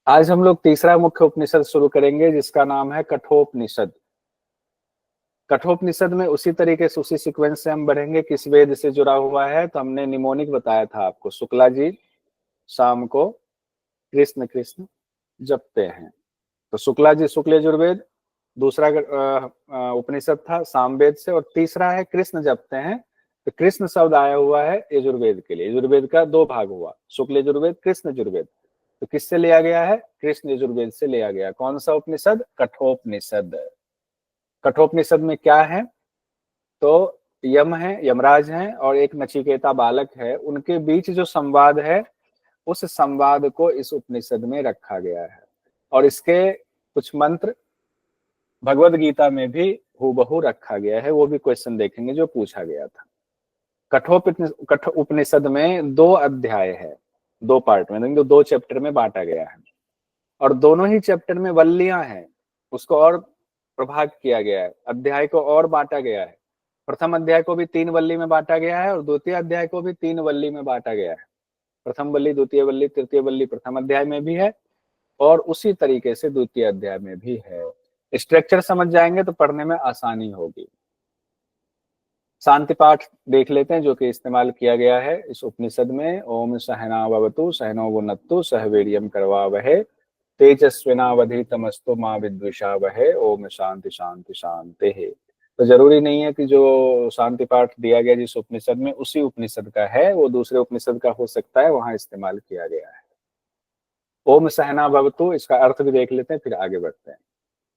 आज हम लोग तीसरा मुख्य उपनिषद शुरू करेंगे जिसका नाम है कठोपनिषद। कठोपनिषद में उसी तरीके से उसी सीक्वेंस से हम बढ़ेंगे, किस वेद से जुड़ा हुआ है। तो हमने निमोनिक बताया था आपको, शुक्ला जी शाम को कृष्ण कृष्ण जपते हैं। तो शुक्ला जी शुक्ल यजुर्वेद, दूसरा उपनिषद था सामवेद से, और तीसरा है कृष्ण जपते हैं। तो कृष्ण शब्द आया हुआ है यजुर्वेद के लिए। यजुर्वेद का दो भाग हुआ, शुक्ल यजुर्वेद कृष्ण यजुर्वेद। तो किससे लिया गया है? कृष्ण यजुर्वेद से लिया गया। कौन सा उपनिषद? कठोपनिषद। कठोपनिषद में क्या है? तो यम है, यमराज हैं, और एक नचिकेता बालक है, उनके बीच जो संवाद है उस संवाद को इस उपनिषद में रखा गया है। और इसके कुछ मंत्र भगवद गीता में भी हूबहू रखा गया है, वो भी क्वेश्चन देखेंगे जो पूछा गया था। कठ उपनिषद में दो अध्याय है, दो पार्ट में, दो चैप्टर में बांटा गया है, और दोनों ही चैप्टर में वल्लियां हैं, उसको और प्रभाग किया गया है, अध्याय को और बांटा गया है। प्रथम अध्याय को भी 3 वल्ली में बांटा गया है और द्वितीय अध्याय को भी 3 वल्ली में बांटा गया है। प्रथम वल्ली, द्वितीय वल्ली, तृतीय वल्ली प्रथम अध्याय में भी है और उसी तरीके से द्वितीय अध्याय में भी है। स्ट्रक्चर समझ जाएंगे तो पढ़ने में आसानी होगी। शांति पाठ देख लेते हैं जो कि इस्तेमाल किया गया है इस उपनिषद में। ओम सहना भवतु सहनो भुनक्तु सह वीर्यं करवावहै तेजस्विनावधीतमस्तु मां विद्विषावहै। ओम शांति शांति शांति है। तो जरूरी नहीं है कि जो शांति पाठ दिया गया जिस उपनिषद में उसी उपनिषद का है, वो दूसरे उपनिषद का हो सकता है, वहां इस्तेमाल किया गया है। ओम सहना भवतु, इसका अर्थ भी देख लेते हैं फिर आगे बढ़ते हैं।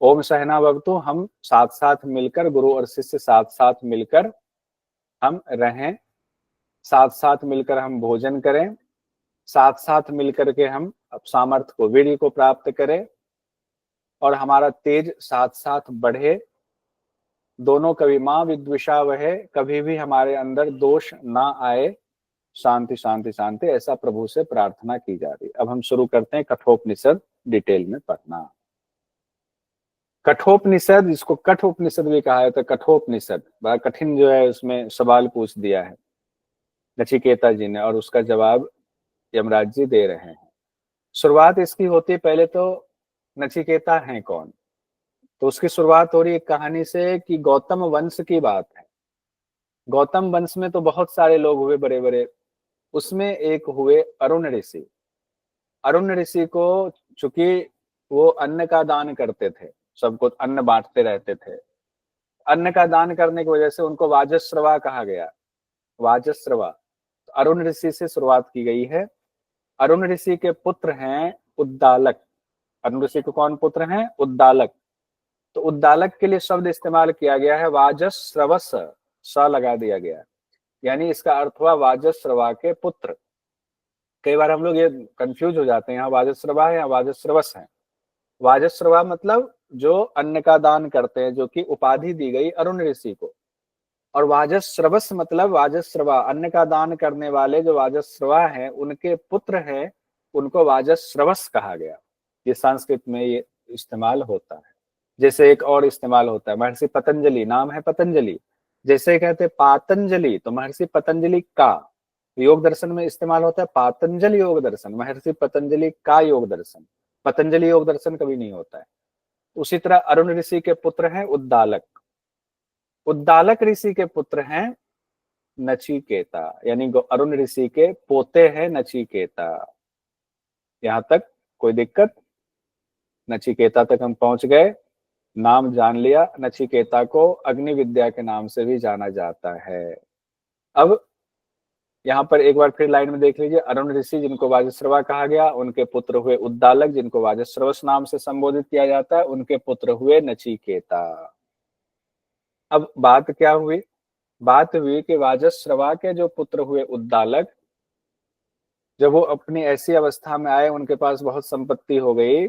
ओम सहना भवतु, हम साथ साथ मिलकर, गुरु और शिष्य साथ साथ मिलकर हम रहें, साथ साथ मिलकर हम भोजन करें, साथ साथ मिलकर के हम सामर्थ्य को, वीर्य को प्राप्त करें, और हमारा तेज साथ साथ बढ़े। दोनों कभी मां विद्विषा वहे, कभी भी हमारे अंदर दोष ना आए। शांति शांति शांति, ऐसा प्रभु से प्रार्थना की जा रही। अब हम शुरू करते हैं कठोपनिषद डिटेल में पढ़ना। कठोपनिषद, जिसको कठ उपनिषद भी कहा है, तो कठोपनिषद बड़ा कठिन जो है, उसमें सवाल पूछ दिया है नचिकेता जी ने और उसका जवाब यमराज जी दे रहे हैं। शुरुआत इसकी होती है, पहले तो नचिकेता हैं कौन, तो उसकी शुरुआत हो रही है कहानी से कि गौतम वंश की बात है। गौतम वंश में तो बहुत सारे लोग हुए बड़े बड़े, उसमें एक हुए अरुण ऋषि। अरुण ऋषि को, चूंकि वो अन्न का दान करते थे, सबको अन्न बांटते रहते थे, अन्न का दान करने की वजह से उनको वाजस्रवा कहा गया। वाजस्रवा, तो अरुण ऋषि से शुरुआत की गई है। अरुण ऋषि के पुत्र हैं उद्दालक। अरुण ऋषि के कौन पुत्र हैं? उद्दालक। तो उद्दालक के लिए शब्द इस्तेमाल किया गया है वाजस्रवस, स लगा दिया गया, यानी इसका अर्थ हुआ वाजस्रवा के पुत्र। कई बार हम लोग ये कंफ्यूज हो जाते हैं, यहाँ वाजस्रवा है या वाजस्रवस है। वाजस्रवा मतलब जो अन्न का दान करते हैं, जो कि उपाधि दी गई अरुण ऋषि को। और वाजस्रवस मतलब वाजस्रवा, अन्न का दान करने वाले जो वाजस्रवा हैं उनके पुत्र हैं, उनको वाजस्रवस कहा गया। ये संस्कृत में ये इस्तेमाल होता है। जैसे एक और इस्तेमाल होता है, महर्षि पतंजलि, नाम है पतंजलि, जैसे कहते हैं पातंजलि तो महर्षि पतंजलि का। योग दर्शन में इस्तेमाल होता है पातंजल योग दर्शन, महर्षि पतंजलि का योग दर्शन, पतंजलि योग दर्शन कभी नहीं होता है। उसी तरह अरुण ऋषि के पुत्र हैं उद्दालक। उद्दालक ऋषि के पुत्र हैं नचिकेता, यानी अरुण ऋषि के पोते हैं नचिकेता। यहां तक कोई दिक्कत? नचिकेता तक हम पहुंच गए, नाम जान लिया। नचिकेता को अग्नि विद्या के नाम से भी जाना जाता है। अब यहाँ पर एक बार फिर लाइन में देख लीजिए, अरुण ऋषि जिनको वाजस्रवा कहा गया, उनके पुत्र हुए उद्दालक जिनको वाजस्रवस नाम से संबोधित किया जाता है, उनके पुत्र हुए नचिकेता। अब बात क्या हुई? बात हुई कि वाजस्रवा के जो पुत्र हुए उद्दालक, जब वो अपनी ऐसी अवस्था में आए, उनके पास बहुत संपत्ति हो गई।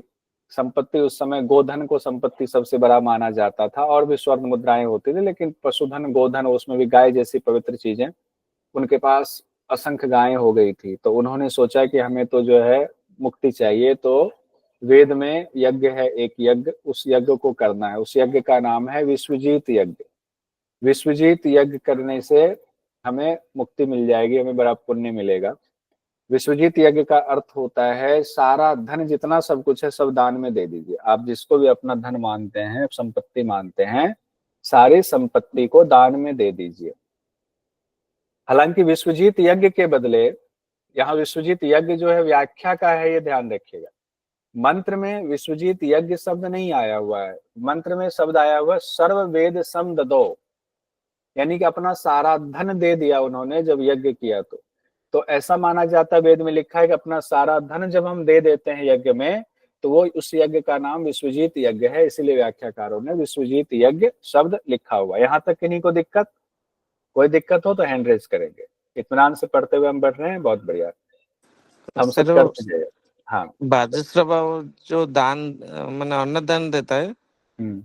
संपत्ति उस समय गोधन को संपत्ति सबसे बड़ा माना जाता था, और भी स्वर्ण मुद्राएं होती थी, लेकिन पशुधन गोधन, उसमें भी गाय जैसी पवित्र चीजें, उनके पास असंख्य गायें हो गई थी। तो उन्होंने सोचा कि हमें तो जो है मुक्ति चाहिए, तो वेद में यज्ञ है एक यज्ञ, उस यज्ञ को करना है। उस यज्ञ का नाम है विश्वजीत यज्ञ। विश्वजीत यज्ञ करने से हमें मुक्ति मिल जाएगी, हमें बड़ा पुण्य मिलेगा। विश्वजीत यज्ञ का अर्थ होता है सारा धन जितना सब कुछ है सब दान में दे दीजिए। आप जिसको भी अपना धन मानते हैं, संपत्ति मानते हैं, सारी संपत्ति को दान में दे दीजिए। हालांकि विश्वजीत यज्ञ के बदले, यहाँ विश्वजीत यज्ञ जो है व्याख्या का है, ये ध्यान रखिएगा। मंत्र में विश्वजीत यज्ञ शब्द नहीं आया हुआ है, मंत्र में शब्द आया हुआ है सर्व वेद सम ददो, यानी कि अपना सारा धन दे दिया उन्होंने जब यज्ञ किया। तो ऐसा माना जाता है, वेद में लिखा है कि अपना सारा धन जब हम दे देते हैं यज्ञ में, तो वो उस यज्ञ का नाम विश्वजीत यज्ञ है। इसीलिए व्याख्याकारों ने विश्वजीत यज्ञ शब्द लिखा हुआ। यहाँ तक किन्हीं को दिक्कत, कोई दिक्कत हो तो हैंड रेज करेंगे। इत्मीनान से पढ़ते हुए हम बढ़ रहे हैं, बहुत बढ़िया, हम सब करते जाइए। हाँ, बाजस्रवा जो दान मैंने अन्नदान देता है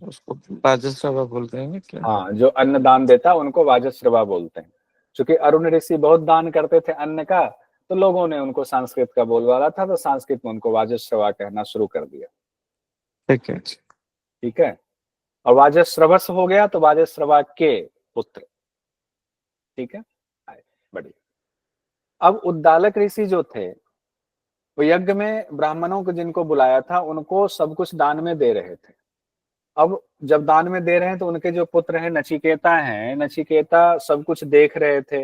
उसको बाजस्रवा बोलते हैं क्या? हाँ, जो अन्न दान देता है उनको वाजस्रवा बोलते हैं। क्योंकि अरुण ऋषि बहुत दान करते थे अन्न का, तो लोगों ने उनको संस्कृत का बोलबाला था, तो संस्कृत में उनको वाजस्रवा कहना शुरू कर दिया। ठीक है, ठीक है। और वाजस्रवस हो गया तो वाजस्रवा के पुत्र। ठीक है, बढ़िया। अब उद्दालक ऋषि जो थे वो यज्ञ में ब्राह्मणों को जिनको बुलाया था उनको सब कुछ दान में दे रहे थे। अब जब दान में दे रहे हैं तो उनके जो पुत्र हैं नचिकेता हैं, नचिकेता सब कुछ देख रहे थे।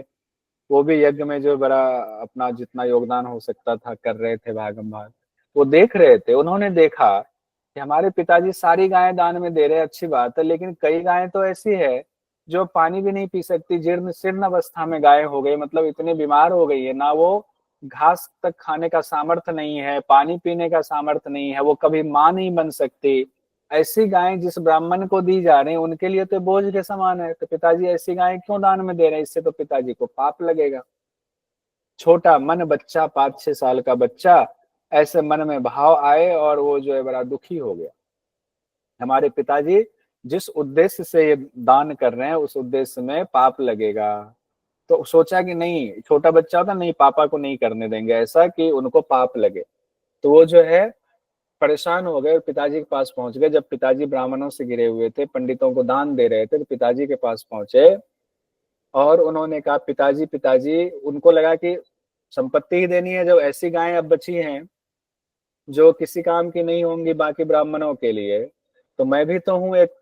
वो भी यज्ञ में जो बड़ा अपना जितना योगदान हो सकता था कर रहे थे, भागम भाग वो देख रहे थे। उन्होंने देखा कि हमारे पिताजी सारी गायें दान में दे रहे हैं, अच्छी बात है, लेकिन कई गायें तो ऐसी है जो पानी भी नहीं पी सकती, जीर्ण शीर्ण अवस्था में गायें हो गई, मतलब इतनी बीमार हो गई है, ना वो घास तक खाने का सामर्थ्य नहीं है, पानी पीने का सामर्थ्य नहीं है, वो कभी मां नहीं बन सकती। ऐसी गायें जिस ब्राह्मण को दी जा रही है उनके लिए तो बोझ के समान है, तो पिताजी ऐसी गायें क्यों दान में दे रहे हैं? इससे तो पिताजी को पाप लगेगा। छोटा मन बच्चा, 5-6 साल का बच्चा, ऐसे मन में भाव आए और वो जो है बड़ा दुखी हो गया। हमारे पिताजी जिस उद्देश्य से ये दान कर रहे हैं उस उद्देश्य में पाप लगेगा। तो सोचा कि नहीं, छोटा बच्चा होता नहीं, पापा को नहीं करने देंगे ऐसा कि उनको पाप लगे। तो वो जो है परेशान हो गए, पिताजी के पास पहुंच गए। जब पिताजी ब्राह्मणों से घिरे हुए थे, पंडितों को दान दे रहे थे, तो पिताजी के पास पहुंचे और उन्होंने कहा पिताजी पिताजी, उनको लगा कि संपत्ति ही देनी है, जब ऐसी गायें अब बची हैं जो किसी काम की नहीं होंगी बाकी ब्राह्मणों के लिए, तो मैं भी तो हूं एक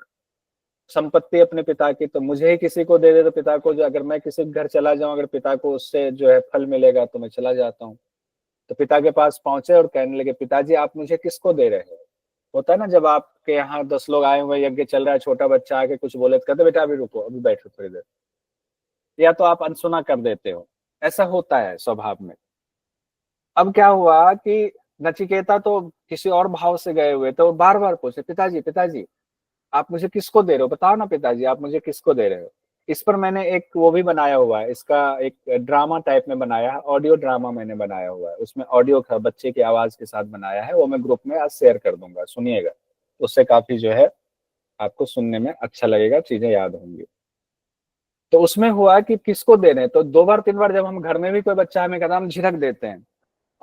संपत्ति अपने पिता की, तो मुझे ही किसी को दे दे तो पिता को, जो अगर मैं किसी के घर चला जाऊं, अगर पिता को उससे जो है फल मिलेगा तो मैं चला जाता हूँ। तो पिता के पास पहुंचे और कहने लगे पिताजी आप मुझे किसको दे रहे हो? होता है ना जब आपके यहाँ 10 लोग आए हुए, यज्ञ चल रहा है, छोटा बच्चा आके कुछ बोले तो कहते बेटा अभी रुको, अभी बैठो थोड़ी देर, या तो आप अनसुना कर देते हो, ऐसा होता है स्वभाव में। अब क्या हुआ कि नचिकेता तो किसी और भाव से गए हुए तो बार बार पूछे पिताजी पिताजी आप मुझे किसको दे रहे हो, बताओ ना पिताजी आप मुझे किसको दे रहे हो। इस पर मैंने एक वो भी बनाया हुआ है, इसका एक ड्रामा टाइप में बनाया है, ऑडियो ड्रामा मैंने बनाया हुआ है, उसमें ऑडियो का बच्चे की आवाज के साथ बनाया है, वो मैं ग्रुप में आज शेयर कर दूंगा, सुनिएगा, उससे काफी जो है आपको सुनने में अच्छा लगेगा, चीजें याद होंगी। तो उसमें हुआ कि किसको दे रहे हैं, तो 2 बार 3 बार जब हम घर में भी कोई बच्चा हमें कहता हम झिड़क देते हैं,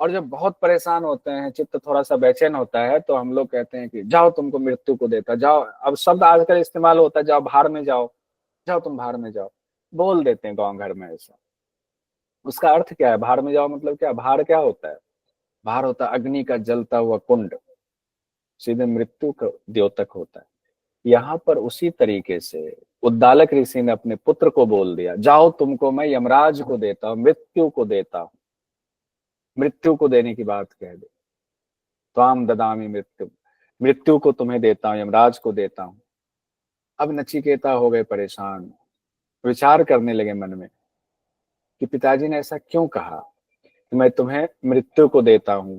और जब बहुत परेशान होते हैं, चित्त थोड़ा सा बेचैन होता है, तो हम लोग कहते हैं कि जाओ तुमको मृत्यु को देता, जाओ, अब शब्द आजकल इस्तेमाल होता है जाओ भाड़ में जाओ, जाओ तुम भाड़ में जाओ, बोल देते हैं गांव घर में ऐसा। उसका अर्थ क्या है भाड़ में जाओ मतलब क्या? भाड़ क्या होता है? भाड़ होता है अग्नि का जलता हुआ कुंड, सीधे मृत्यु का द्योतक होता है। यहाँ पर उसी तरीके से उद्दालक ऋषि ने अपने पुत्र को बोल दिया जाओ तुमको मैं यमराज को देता हूँ, मृत्यु को देता हूँ, मृत्यु को देने की बात कह दे, त्वाम ददामी मृत्यु, मृत्यु को तुम्हें देता हूं, यमराज को देता हूं। अब नचिकेता हो गए परेशान, विचार करने लगे मन में कि पिताजी ने ऐसा क्यों कहा कि मैं तुम्हें मृत्यु को देता हूं।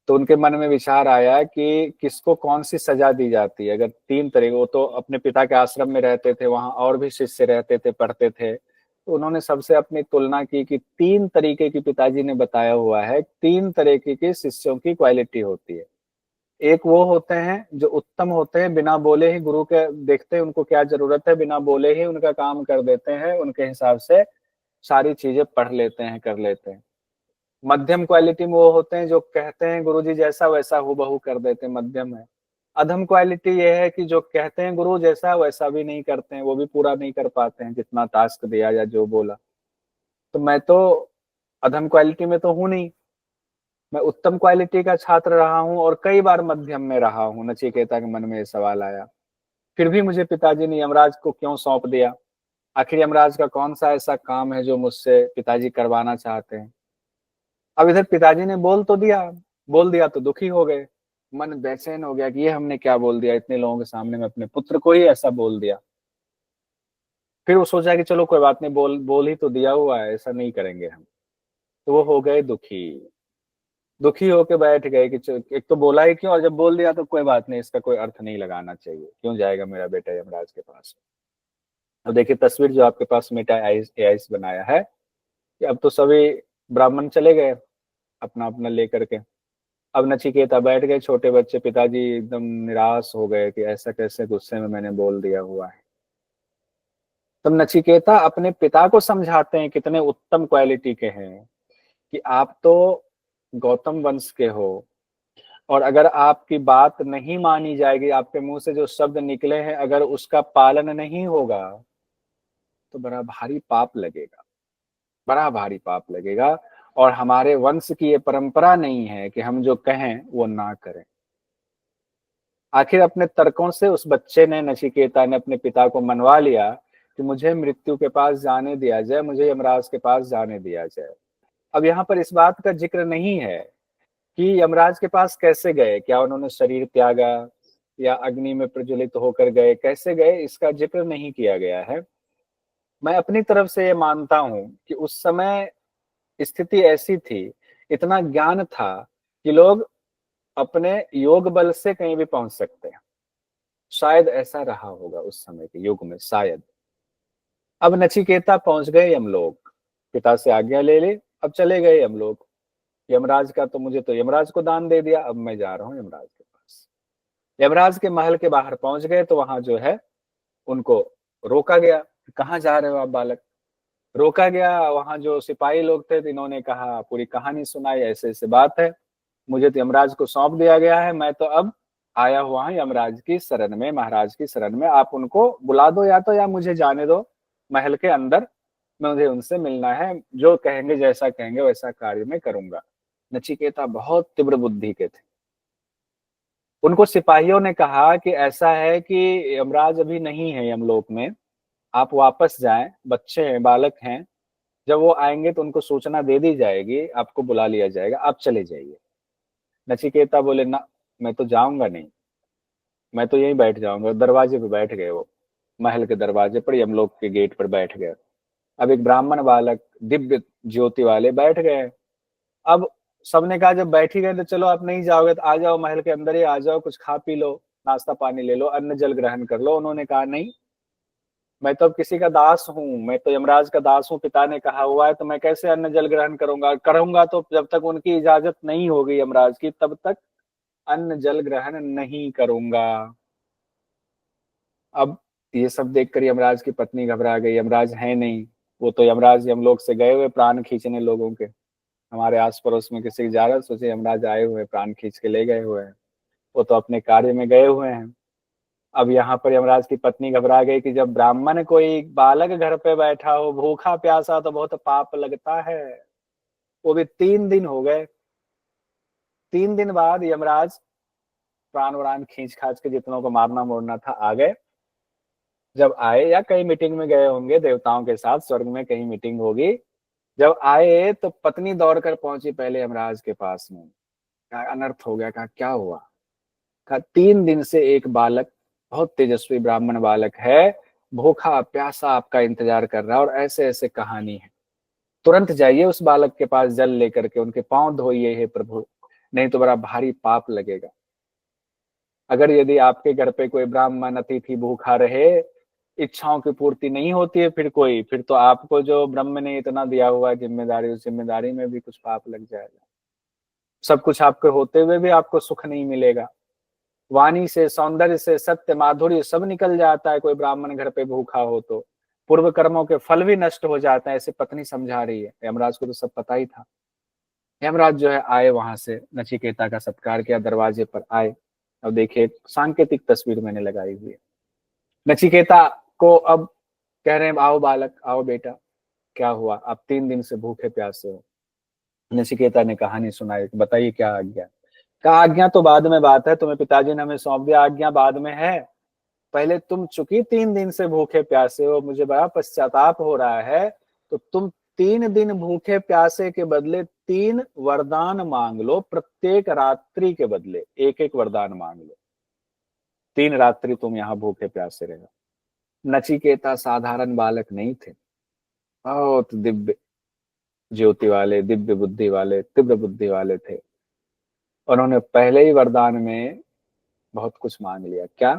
तो उनके मन में विचार आया कि किसको कौन सी सजा दी जाती है। अगर 3 तरीके, वो तो अपने पिता के आश्रम में रहते थे, वहां और भी शिष्य रहते थे, पढ़ते थे, तो उन्होंने सबसे अपनी तुलना की कि 3 तरीके की, पिताजी ने बताया हुआ है 3 तरीके के शिष्यों की क्वालिटी होती है। एक वो होते हैं जो उत्तम होते हैं, बिना बोले ही गुरु के देखते हैं उनको क्या जरूरत है, बिना बोले ही उनका काम कर देते हैं, उनके हिसाब से सारी चीजें पढ़ लेते हैं, कर लेते हैं। मध्यम क्वालिटी में वो होते हैं जो कहते हैं गुरुजी जैसा वैसा हूबहू कर देते हैं, मध्यम है। अधम क्वालिटी ये है कि जो कहते हैं गुरु जैसा वैसा भी नहीं करते हैं, वो भी पूरा नहीं कर पाते हैं जितना टास्क दिया या जो बोला। तो मैं तो अधम क्वालिटी में तो हूं नहीं, मैं उत्तम क्वालिटी का छात्र रहा हूं और कई बार मध्यम में रहा हूं। नचिकेता के मन में ये सवाल आया, फिर भी मुझे पिताजी ने यमराज को क्यों सौंप दिया? आखिर यमराज का कौन सा ऐसा काम है जो मुझसे पिताजी करवाना चाहते हैं? अब इधर पिताजी ने बोल दिया तो दुखी हो गए। मन बेचैन हो गया कि ये हमने क्या बोल दिया, इतने लोगों के सामने में अपने पुत्र को ही ऐसा बोल दिया। फिर वो सोचा कि चलो कोई बात नहीं, बोल ही तो दिया हुआ है, ऐसा नहीं करेंगे हम। तो वो हो गए दुखी। दुखी होके बैठ गए कि एक तो बोला ही क्यों, और जब बोल दिया तो कोई बात नहीं, इसका कोई अर्थ नहीं लगाना चाहिए, क्यों जाएगा मेरा बेटा यमराज के पास। अब देखिए तस्वीर जो आपके पास मेटा एआई बनाया है कि अब तो सभी ब्राह्मण चले गए अपना अपना लेकर के। अब नचिकेता बैठ गए, छोटे बच्चे, पिताजी एकदम निराश हो गए कि ऐसा कैसे गुस्से में मैंने बोल दिया हुआ है। तब नचिकेता अपने पिता को समझाते हैं, कितने उत्तम क्वालिटी के हैं, कि आप तो गौतम वंश के हो, और अगर आपकी बात नहीं मानी जाएगी, आपके मुंह से जो शब्द निकले हैं अगर उसका पालन नहीं होगा तो बड़ा भारी पाप लगेगा, बड़ा भारी पाप लगेगा। और हमारे वंश की ये परंपरा नहीं है कि हम जो कहें वो ना करें। आखिर अपने तर्कों से उस बच्चे ने, नचिकेता ने, अपने पिता को मनवा लिया कि मुझे मृत्यु के पास जाने दिया जाए, मुझे यमराज के पास जाने दिया जाए। अब यहाँ पर इस बात का जिक्र नहीं है कि यमराज के पास कैसे गए, क्या उन्होंने शरीर त्यागा या अग्नि में प्रज्वलित होकर गए, कैसे गए, इसका जिक्र नहीं किया गया है। मैं अपनी तरफ से ये मानता हूं कि उस समय स्थिति ऐसी थी, इतना ज्ञान था कि लोग अपने योग बल से कहीं भी पहुंच सकते हैं। शायद ऐसा रहा होगा उस समय के युग में, शायद। अब नचिकेता पहुंच गए यमलोक, पिता से आज्ञा ले ली, अब चले गए यमलोक। यमराज का तो, मुझे तो यमराज को दान दे दिया, अब मैं जा रहा हूं यमराज के पास। यमराज के महल के बाहर पहुंच गए तो वहां जो है उनको रोका गया, कहाँ जा रहे हो आप बालक? रोका गया। वहां जो सिपाही लोग थे इन्होंने कहा, पूरी कहानी सुनाई, ऐसे ऐसे बात है, मुझे तो यमराज को सौंप दिया गया है, मैं तो अब आया हुआ हूं यमराज की शरण में, महाराज की शरण में, आप उनको बुला दो या तो, या मुझे जाने दो महल के अंदर, मुझे उनसे मिलना है, जो कहेंगे, जैसा कहेंगे वैसा कार्य मैं करूंगा। नचिकेता बहुत तीव्र बुद्धि के थे। उनको सिपाहियों ने कहा कि ऐसा है कि यमराज अभी नहीं है यमलोक में, आप वापस जाएं, बच्चे हैं, बालक हैं, जब वो आएंगे तो उनको सूचना दे दी जाएगी, आपको बुला लिया जाएगा, आप चले जाइए। नचिकेता बोले, ना, मैं तो जाऊंगा नहीं, मैं तो यहीं बैठ जाऊंगा। दरवाजे पे बैठ गए वो, महल के दरवाजे पर, यमलोक के गेट पर बैठ गए। अब एक ब्राह्मण बालक दिव्य ज्योति वाले बैठ गए। अब सबने कहा जब बैठ ही गए तो चलो, आप नहीं जाओगे तो आ जाओ, महल के अंदर ही आ जाओ, कुछ खा पी लो, नाश्ता पानी ले लो, अन्न जल ग्रहण कर लो। उन्होंने कहा नहीं, मैं तो अब किसी का दास हूँ, मैं तो यमराज का दास हूँ, पिता ने कहा हुआ है, तो मैं कैसे अन्न जल ग्रहण करूंगा तो जब तक उनकी इजाजत नहीं होगी यमराज की, तब तक अन्न जल ग्रहण नहीं करूंगा। अब ये सब देखकर यमराज की पत्नी घबरा गई, यमराज है नहीं, वो तो यमराज यमलोक से गए हुए प्राण खींचने लोगों के, हमारे आस पड़ोस में किसी की जा रहा, सोचे यमराज आए हुए प्राण खींच के ले गए हुए हैं, वो तो अपने कार्य में गए हुए हैं। अब यहाँ पर यमराज की पत्नी घबरा गई कि जब ब्राह्मण कोई बालक घर पे बैठा हो भूखा प्यासा तो बहुत पाप लगता है। वो भी 3 दिन हो गए। 3 दिन बाद यमराज प्राण वरान खींच खाच के जितनों को मारना मोड़ना था आ गए। जब आए, या कहीं मीटिंग में गए होंगे देवताओं के साथ, स्वर्ग में कहीं मीटिंग होगी, जब आए तो पत्नी दौड़कर पहुंची पहले यमराज के पास में। कहा अनर्थ हो गया। कहा क्या हुआ? कहा 3 दिन से एक बालक, बहुत तेजस्वी ब्राह्मण बालक है, भूखा प्यासा आपका इंतजार कर रहा है, और ऐसे ऐसे कहानी है, तुरंत जाइए उस बालक के पास, जल लेकर के उनके पांव धोइए हे प्रभु, नहीं तो बड़ा भारी पाप लगेगा। अगर यदि आपके घर पे कोई ब्राह्मण अतिथि भूखा रहे, इच्छाओं की पूर्ति नहीं होती है, फिर तो आपको जो ब्रह्म ने इतना दिया हुआ जिम्मेदारी, उस जिम्मेदारी में भी कुछ पाप लग जाएगा। सब कुछ आपके होते हुए भी आपको सुख नहीं मिलेगा। वाणी से, सौंदर्य से, सत्य माधुर्य सब निकल जाता है, कोई ब्राह्मण घर पे भूखा हो तो पूर्व कर्मों के फल भी नष्ट हो जाते हैं, ऐसे पत्नी समझा रही है। यमराज को तो सब पता ही था। यमराज जो है आए, वहां से नचिकेता का सत्कार किया, दरवाजे पर आए। अब देखिए सांकेतिक तस्वीर मैंने लगाई हुई है। नचिकेता को अब कह रहे हैं, आओ बालक, आओ बेटा, क्या हुआ? आप 3 दिन से भूखे प्यासे हो। नचिकेता ने कहानी सुनाई, बताइए क्या आज्ञा। कहा आज्ञा तो बाद में बात है, तुम्हें पिताजी ने हमें सौंप दिया, आज्ञा बाद में है। पहले तुम चूंकि 3 दिन से भूखे प्यासे हो, मुझे बड़ा पश्चाताप हो रहा है, तो तुम 3 दिन भूखे प्यासे के बदले 3 वरदान मांग लो, प्रत्येक रात्रि के बदले एक एक वरदान मांग लो। 3 रात्रि तुम यहाँ भूखे प्यासे रहो। नचिकेता साधारण बालक नहीं थे, बहुत दिव्य ज्योति वाले, दिव्य बुद्धि वाले, तीव्र बुद्धि वाले थे। उन्होंने पहले ही वरदान में बहुत कुछ मांग लिया। क्या?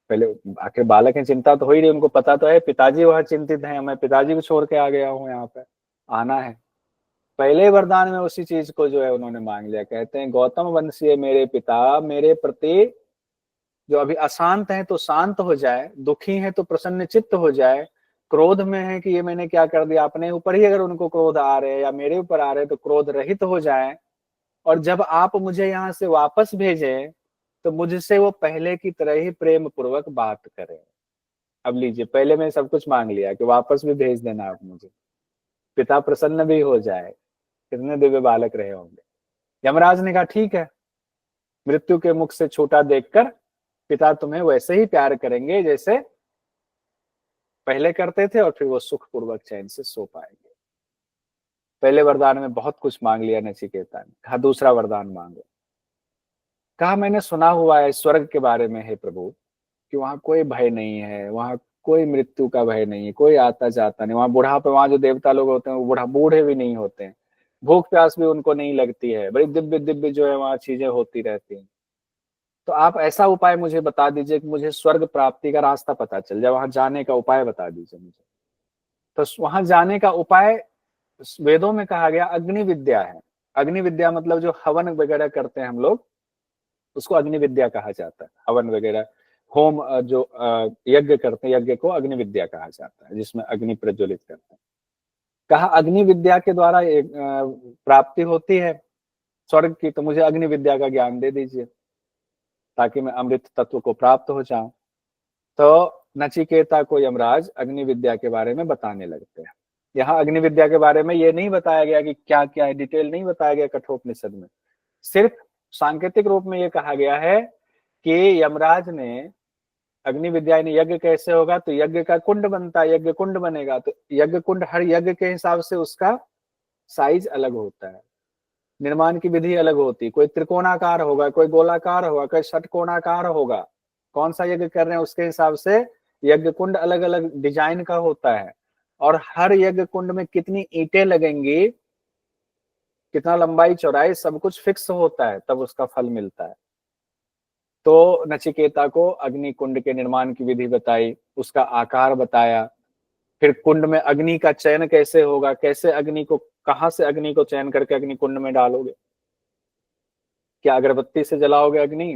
पहले आखिर बालक है, चिंता तो हो ही रही, उनको पता तो है पिताजी वहां चिंतित हैं, मैं पिताजी को छोड़ के आ गया हूँ, यहाँ पे आना है। पहले वरदान में उसी चीज को जो है उन्होंने मांग लिया। कहते हैं गौतम वंशीय मेरे पिता, मेरे प्रति जो अभी अशांत है तो शांत हो जाए, दुखी है तो प्रसन्न चित्त हो जाए, क्रोध में है कि ये मैंने क्या कर दिया, अपने ऊपर ही अगर उनको क्रोध आ रहे हैं या मेरे ऊपर आ रहे हैं तो क्रोध रहित हो जाए, और जब आप मुझे यहाँ से वापस भेजें तो मुझसे वो पहले की तरह ही प्रेम पूर्वक बात करें। अब लीजिए, पहले मैं सब कुछ मांग लिया कि वापस भी भेज देना आप मुझे, पिता प्रसन्न भी हो जाए। कितने दिव्य बालक रहे होंगे। यमराज ने कहा ठीक है, मृत्यु के मुख से छूटा देखकर पिता तुम्हें वैसे ही प्यार करेंगे जैसे पहले करते थे, और फिर वो सुख पूर्वक चैन से सो पाएंगे। पहले वरदान में बहुत कुछ मांग लिया नचिकेता ने। कहा दूसरा वरदान मांगो। कहा मैंने सुना हुआ है स्वर्ग के बारे में है प्रभु, कि वहां कोई भय नहीं है, वहां कोई मृत्यु का भय नहीं है, कोई आता जाता नहीं, वहां बुढ़ापे, वहां जो देवता लोग होते हैं वो बूढ़े भी नहीं होते हैं, भूख प्यास भी उनको नहीं लगती है, बड़ी दिव्य दिव्य जो है वहां चीजें होती रहती हैं। तो आप ऐसा उपाय मुझे बता दीजिए कि मुझे स्वर्ग प्राप्ति का रास्ता पता चल जाए, वहां जाने का उपाय बता दीजिए मुझे। तो वहां जाने का उपाय वेदों में कहा गया अग्नि विद्या है। अग्नि विद्या मतलब जो हवन वगैरह करते हैं हम लोग, उसको अग्नि विद्या कहा जाता है। हवन वगैरह, होम जो यज्ञ करते हैं, यज्ञ को अग्नि विद्या कहा जाता है, जिसमें अग्नि प्रज्वलित करते हैं। कहा अग्नि विद्या के द्वारा एक प्राप्ति होती है स्वर्ग की, तो मुझे अग्नि विद्या का ज्ञान दे दीजिए ताकि मैं अमृत तत्व को प्राप्त हो जाऊं। तो नचिकेता को यमराज अग्नि विद्या के बारे में बताने लगते हैं। यहाँ अग्नि विद्या के बारे में ये नहीं बताया गया कि क्या क्या है, डिटेल नहीं बताया गया कठोपनिषद में। सिर्फ सांकेतिक रूप में ये कहा गया है कि यमराज ने अग्नि विद्या, यानी यज्ञ कैसे होगा, तो यज्ञ का कुंड बनता है, यज्ञ कुंड बनेगा, तो यज्ञ कुंड हर यज्ञ के हिसाब से उसका साइज अलग होता है, निर्माण की विधि अलग होती है। कोई त्रिकोणाकार होगा, कोई गोलाकार होगा, कोई षटकोणाकार होगा। कौन सा यज्ञ कर रहे हैं उसके हिसाब से यज्ञ कुंड अलग अलग डिजाइन का होता है। और हर यज्ञ कुंड में कितनी ईंटें लगेंगी, कितना लंबाई चौड़ाई, सब कुछ फिक्स होता है, तब उसका फल मिलता है। तो नचिकेता को अग्नि कुंड के निर्माण की विधि बताई, उसका आकार बताया, फिर कुंड में अग्नि का चयन कैसे होगा, कैसे अग्नि को, कहां से अग्नि को चयन करके अग्नि कुंड में डालोगे। क्या अगरबत्ती से जलाओगे अग्नि,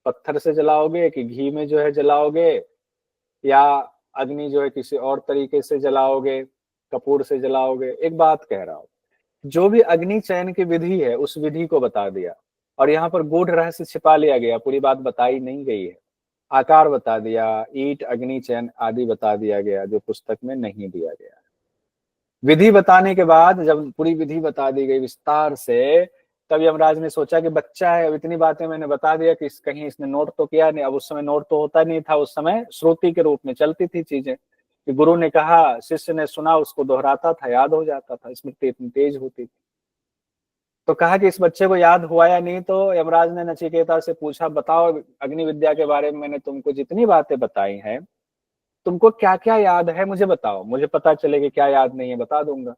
पत्थर से जलाओगे, कि घी में जो है जलाओगे, या अग्नि जो है किसी और तरीके से जलाओगे, कपूर से जलाओगे। एक बात कह रहा हूं, जो भी अग्नि चयन की विधि है उस विधि को बता दिया, और यहाँ पर गूढ़ रहस्य छिपा लिया गया, पूरी बात बताई नहीं गई है। आकार बता दिया, ईट, अग्नि चयन आदि बता दिया गया, जो पुस्तक में नहीं दिया गया। विधि बताने के बाद जब पूरी विधि बता दी गई विस्तार से, तब यमराज ने सोचा कि बच्चा है, अब इतनी बातें मैंने बता दिया कि कहीं इसने नोट तो किया नहीं। अब उस समय नोट तो होता नहीं था, उस समय श्रुति के रूप में चलती थी चीजें, कि गुरु ने कहा, शिष्य ने सुना, उसको दोहराता था, याद हो जाता था, स्मृति इतनी तेज होती थी। तो कहा कि इस बच्चे को याद हुआ या नहीं। तो यमराज ने नचिकेता से पूछा, बताओ अग्नि विद्या के बारे में मैंने तुमको जितनी बातें बताई हैं, तुमको क्या क्या याद है, मुझे बताओ, मुझे पता चले कि क्या याद नहीं है, बता दूंगा।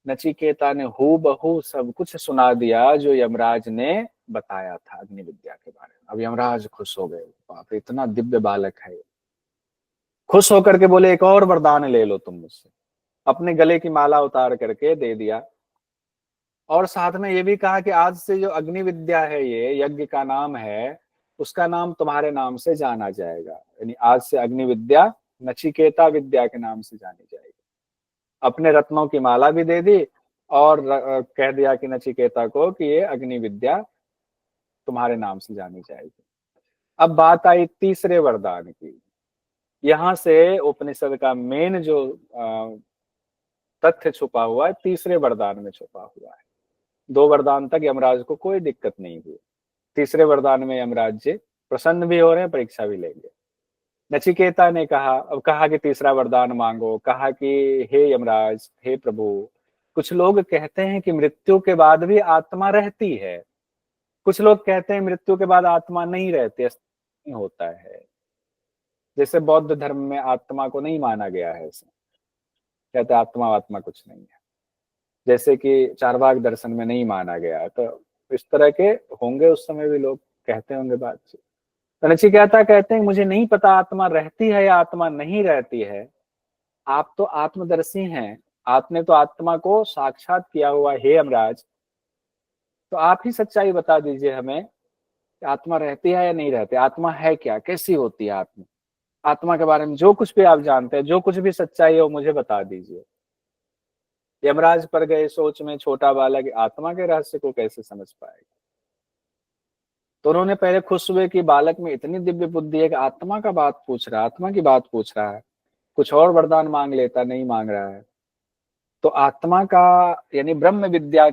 नचिकेता ने हूबहू सब कुछ सुना दिया जो यमराज ने बताया था अग्नि विद्या के बारे में। अब यमराज खुश हो गए, बाप रे, इतना दिव्य बालक है। खुश होकर के बोले, एक और वरदान ले लो तुम मुझसे। अपने गले की माला उतार करके दे दिया, और साथ में ये भी कहा कि आज से जो अग्नि विद्या है, ये यज्ञ का नाम है, उसका नाम तुम्हारे नाम से जाना जाएगा। यानी आज से अग्नि विद्या नचिकेता विद्या के नाम से जानी जाएगी। अपने रत्नों की माला भी दे दी, और कह दिया कि नचिकेता को कि ये अग्नि विद्या तुम्हारे नाम से जानी जाएगी। अब बात आई तीसरे वरदान की। यहां से उपनिषद का मेन जो तथ्य छुपा हुआ है तीसरे वरदान में छुपा हुआ है। 2 वरदान तक यमराज को कोई दिक्कत नहीं हुई, तीसरे वरदान में यमराज जी प्रसन्न भी हो रहे हैं, परीक्षा भी लेंगे। नचिकेता ने कहा, अब कहा कि तीसरा वरदान मांगो, कहा कि हे यमराज, हे प्रभु, कुछ लोग कहते हैं कि मृत्यु के बाद भी आत्मा रहती है, कुछ लोग कहते हैं मृत्यु के बाद आत्मा नहीं रहती, नहीं होता है। जैसे बौद्ध धर्म में आत्मा को नहीं माना गया है, ऐसे कहते आत्मा कुछ नहीं है, जैसे कि चारवाक दर्शन में नहीं माना गया, तो इस तरह के होंगे उस समय भी लोग कहते होंगे बातचीत। तो नचिकेता कहते हैं मुझे नहीं पता आत्मा रहती है या आत्मा नहीं रहती है, आप तो आत्मदर्शी हैं, आपने तो आत्मा को साक्षात किया हुआ है यमराज, तो आप ही सच्चाई बता दीजिए हमें कि आत्मा रहती है या नहीं रहती, आत्मा है क्या, कैसी होती है आत्मा, आत्मा के बारे में जो कुछ भी आप जानते हैं, जो कुछ भी सच्चाई है वो मुझे बता दीजिए। यमराज पर गए सोच में, छोटा बालक आत्मा के रहस्य को कैसे समझ पाएगा। तो उन्होंने पहले खुश हुए कि बालक में इतनी दिव्य बुद्धि है कि आत्मा का बात पूछ रहा है, आत्मा की बात पूछ रहा है, कुछ और वरदान मांग लेता, नहीं मांग रहा है। तो आत्मा का यानी ब्रह्म विद्या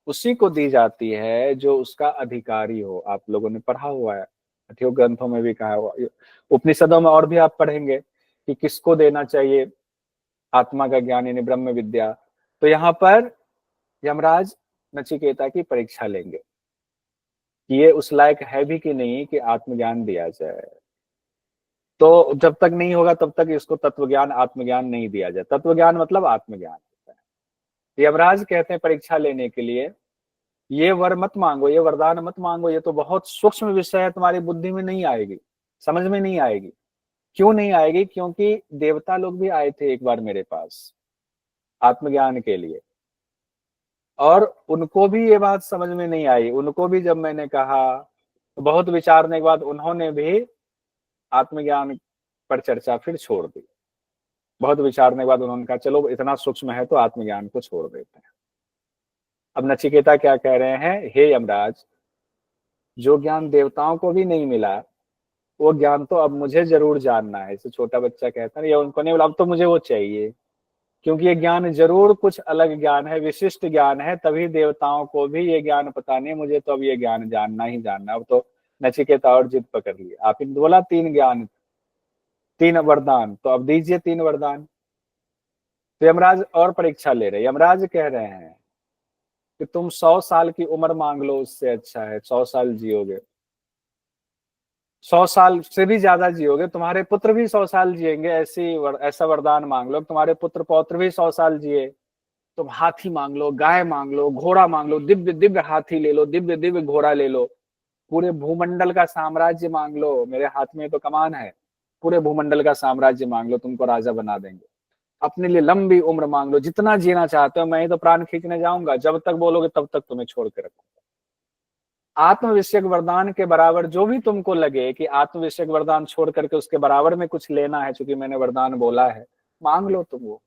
उसी को दी जाती है जो उसका अधिकारी हो। आप लोगों ने पढ़ा हुआ है, अठ्यों ग्रंथों में भी कहा हुआ, उपनिषदों में और भी आप पढ़ेंगे कि किसको देना चाहिए आत्मा का ज्ञान यानी ब्रह्म विद्या। तो यहाँ पर यमराज नचिकेता की परीक्षा लेंगे कि ये उस लायक है भी कि नहीं कि आत्मज्ञान दिया जाए। तो जब तक नहीं होगा तब तक इसको तत्वज्ञान आत्मज्ञान नहीं दिया जाए। तत्वज्ञान मतलब आत्मज्ञान होता है। यमराज कहते हैं परीक्षा लेने के लिए ये वर मत मांगो, ये वरदान मत मांगो, ये तो बहुत सूक्ष्म विषय है, तुम्हारी बुद्धि में नहीं आएगी, समझ में नहीं आएगी। क्यों नहीं आएगी? क्योंकि देवता लोग भी आए थे एक बार मेरे पास आत्मज्ञान के लिए, और उनको भी ये बात समझ में नहीं आई। उनको भी जब मैंने कहा तो बहुत विचारने के बाद उन्होंने भी आत्मज्ञान पर चर्चा फिर छोड़ दी। बहुत विचारने के बाद उन्होंने कहा चलो इतना सूक्ष्म है तो आत्मज्ञान को छोड़ देते हैं। अब नचिकेता क्या कह रहे हैं, हे यमराज, जो ज्ञान देवताओं को भी नहीं मिला वो ज्ञान तो अब मुझे जरूर जानना है। इसे छोटा बच्चा कहता है, या उनको नहीं मिला अब तो मुझे वो चाहिए, क्योंकि ये ज्ञान जरूर कुछ अलग ज्ञान है, विशिष्ट ज्ञान है, तभी देवताओं को भी ये ज्ञान पता नहीं, मुझे तो अब ये ज्ञान जानना ही जानना। अब तो नचिकेता और जिद पकड़ लिए, आप इन बोला 3 ज्ञान 3 वरदान, तो अब दीजिए 3 वरदान। तो यमराज और परीक्षा ले रहे, यमराज कह रहे हैं कि तुम 100 साल की उम्र मांग लो, उससे अच्छा है 100 साल जियोगे, 100 साल से भी ज्यादा जियोगे, तुम्हारे पुत्र भी 100 साल जिएंगे, ऐसा वरदान मांग लो तुम्हारे पुत्र पौत्र भी 100 साल जिए। तुम हाथी मांग लो, गाय मांग लो, घोड़ा मांग लो, दिव्य दिव्य हाथी ले लो, दिव्य दिव्य घोड़ा ले लो, पूरे भूमंडल का साम्राज्य मांग लो, मेरे हाथ में तो कमान है, पूरे भूमंडल का साम्राज्य मांग लो, तुमको राजा बना देंगे। अपने लिए लंबी उम्र मांग लो, जितना जीना चाहते हो, मैं ही तो प्राण खींचने जाऊंगा, जब तक बोलोगे तब तक तुम्हें छोड़ के रखूंगा। आत्मविषयक वरदान के बराबर जो भी तुमको लगे कि आत्मविषयक वरदान छोड़ करके उसके बराबर में कुछ लेना है, चूंकि मैंने वरदान बोला है, मांग लो तुम वो।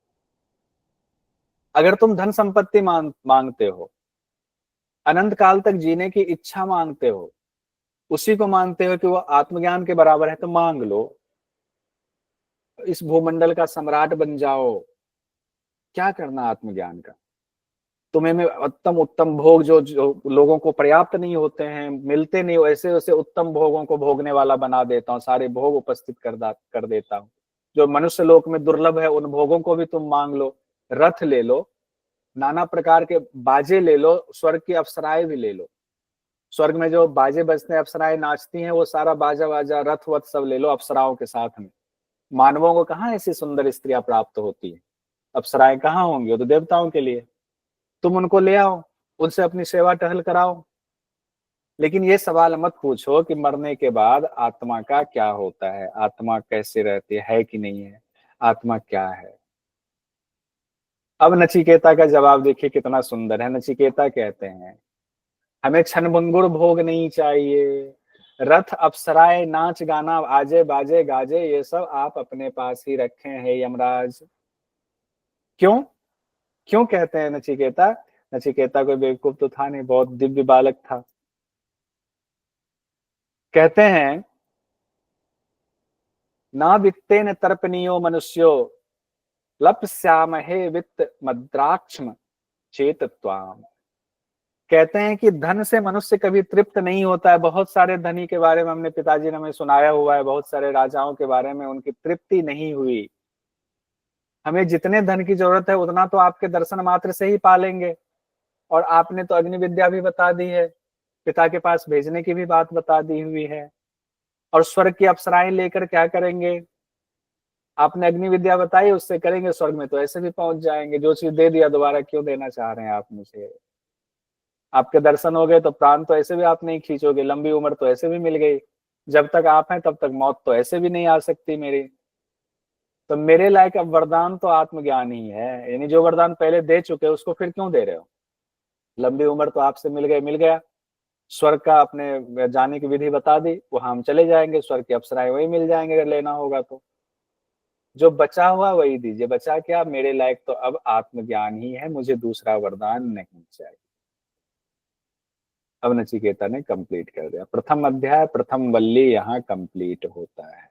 अगर तुम धन संपत्ति मांगते हो, अनंत काल तक जीने की इच्छा मांगते हो, उसी को मानते हो कि वो आत्मज्ञान के बराबर है, तो मांग लो, इस भूमंडल का सम्राट बन जाओ। क्या करना आत्मज्ञान का? तुम्हें मैं उत्तम उत्तम भोग जो लोगों को पर्याप्त नहीं होते हैं, मिलते नहीं, वैसे वैसे उत्तम भोगों को भोगने वाला बना देता हूँ, सारे भोग उपस्थित कर देता हूँ। जो मनुष्य लोक में दुर्लभ है उन भोगों को भी तुम मांग लो, रथ ले लो, नाना प्रकार के बाजे ले लो, स्वर्ग की अप्सराएं भी ले लो, स्वर्ग में जो बाजे बजते हैं, अप्सराएं नाचती हैं, वो सारा बाजा बाजा रथ वथ सब ले लो अप्सराओं के साथ में। मानवों को कहाँ ऐसी सुंदर स्त्रियां प्राप्त होती है, अप्सराएं कहाँ होंगी, वो तो देवताओं के लिए। तुम उनको ले आओ, उनसे अपनी सेवा टहल कराओ, लेकिन ये सवाल मत पूछो कि मरने के बाद आत्मा का क्या होता है, आत्मा कैसे रहती है कि नहीं है, आत्मा क्या है। अब नचिकेता का जवाब देखिए कितना सुंदर है। नचिकेता कहते हैं हमें क्षणभंगुर भोग नहीं चाहिए, रथ अप्सराएं नाच गाना आजे बाजे गाजे ये सब आप अपने पास ही रखे हैं यमराज। क्यों क्यों कहते हैं नचिकेता? नचिकेता कोई बेवकूफ तो था नहीं, बहुत दिव्य बालक था। कहते हैं ना वित्तेन तर्पणीयो मनुष्यो लप्स्यामहे वित्त मद्राक्ष्म चेतत्वाम। कहते हैं कि धन से मनुष्य कभी तृप्त नहीं होता है। बहुत सारे धनी के बारे में हमने, पिताजी ने हमें सुनाया हुआ है, बहुत सारे राजाओं के बारे में, उनकी तृप्ति नहीं हुई। हमें जितने धन की जरूरत है उतना तो आपके दर्शन मात्र से ही पालेंगे। और आपने तो अग्नि विद्या भी बता दी है, पिता के पास भेजने की भी बात बता दी हुई है। और स्वर्ग की अप्सराएं लेकर क्या करेंगे? आपने अग्नि विद्या बताई, उससे करेंगे, स्वर्ग में तो ऐसे भी पहुंच जाएंगे। जो चीज दे दिया दोबारा क्यों देना चाह रहे हैं आप मुझे? आपके दर्शन हो गए तो प्राण तो ऐसे भी आप नहीं खींचोगे, लंबी उम्र तो ऐसे भी मिल गई। जब तक आप हैं तब तक मौत तो ऐसे भी नहीं आ सकती मेरी। तो मेरे लायक अब वरदान तो आत्मज्ञान ही है। यानी जो वरदान पहले दे चुके उसको फिर क्यों दे रहे हो? लंबी उम्र तो आपसे मिल गए, मिल गया। स्वर्ग का अपने जाने की विधि बता दी, वहां हम चले जाएंगे, स्वर्ग की अप्सराएं वही मिल जाएंगे अगर लेना होगा तो। जो बचा हुआ वही दीजिए। बचा क्या? मेरे लायक तो अब आत्मज्ञान ही है, मुझे दूसरा वरदान नहीं चाहिए। अब नचिकेता ने कंप्लीट कर दिया। प्रथम अध्याय, प्रथम वल्ली यहाँ कंप्लीट होता है।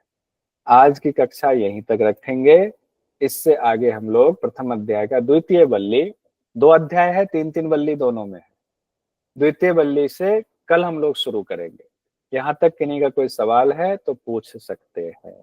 आज की कक्षा यहीं तक रखेंगे। इससे आगे हम लोग प्रथम अध्याय का द्वितीय वल्ली, 2 अध्याय है, 3-3 वल्ली दोनों में है, द्वितीय वल्ली से कल हम लोग शुरू करेंगे। यहाँ तक किन्हीं का कोई सवाल है तो पूछ सकते हैं।